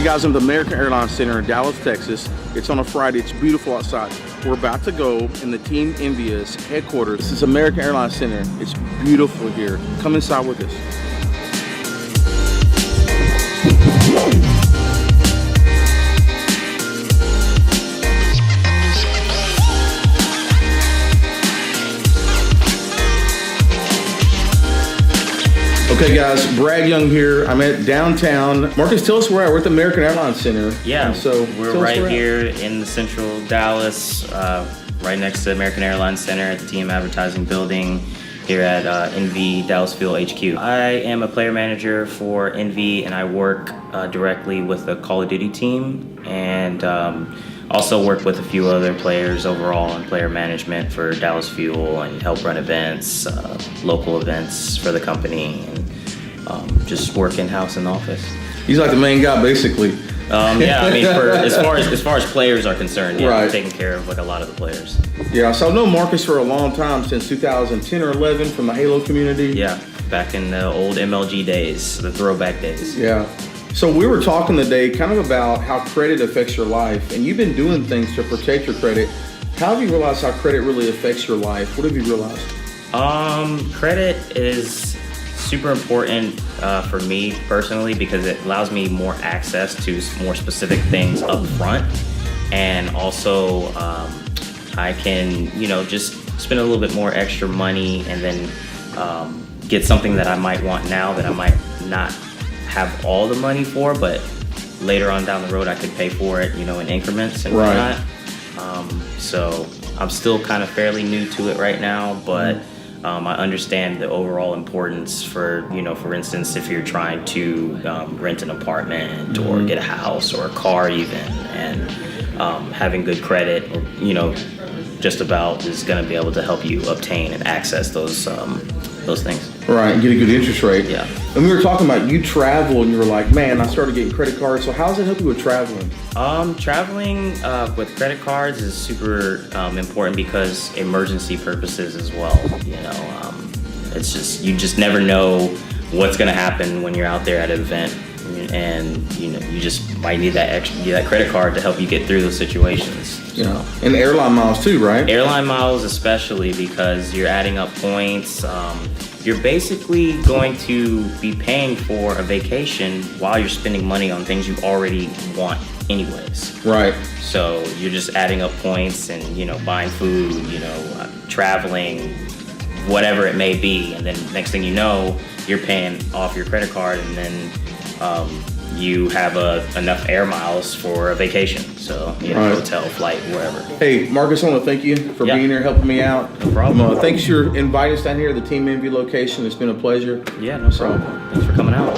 Hey guys, I'm at the American Airlines Center in Dallas, Texas. It's on a Friday. It's beautiful outside. We're about to go in the Team Envious headquarters. This is American Airlines Center. It's beautiful here. Come inside with us. Okay guys, Brad Young here. I'm at downtown. Marcus, tell us where we're at. We're at the American Airlines Center. Yeah, and so we're right here in the central Dallas, right next to American Airlines Center at the TM Advertising Building here at NV Dallas Fuel HQ. I am a player manager for NV and I work directly with the Call of Duty team and also work with a few other players overall in player management for Dallas Fuel and help run events, local events for the company, and just work in-house in the office. He's like the main guy, basically. Yeah, I mean, as far as players are concerned, yeah, right. I'm taking care of like a lot of the players. Yeah, so I've known Marcus for a long time, since 2010 or 11 from the Halo community. Yeah, back in the old MLG days, the throwback days. Yeah. So we were talking today kind of about how credit affects your life, and you've been doing things to protect your credit. How have you realized how credit really affects your life? What have you realized? Credit is super important for me personally because it allows me more access to more specific things up front, and also I can, just spend a little bit more extra money and then get something that I might want now that I might not have all the money for, but later on down the road I could pay for it, in increments and whatnot. So I'm still kind of fairly new to it right now, but I understand the overall importance for, for instance, if you're trying to rent an apartment or get a house or a car even, and having good credit, just about is going to be able to help you obtain and access those things. Right, and get a good interest rate. Yeah. And we were talking about you travel, and you were like, man, I started getting credit cards. So how does it help you with traveling? Traveling with credit cards is super important because emergency purposes as well. It's just, you just never know what's going to happen when you're out there at an event, and you just might need that credit card to help you get through those situations. Yeah, and airline miles too, right? Airline miles especially, because you're adding up points. You're basically going to be paying for a vacation while you're spending money on things you already want anyways. Right. So you're just adding up points and, buying food, traveling, whatever it may be. And then next thing you know, you're paying off your credit card, and then you have enough air miles for a vacation. So, hotel, flight, wherever. Hey, Marcus, I want to thank you for being here, helping me out. No problem. Thanks for inviting us down here at the Team Envy location. It's been a pleasure. Yeah, no problem. Thanks for coming out.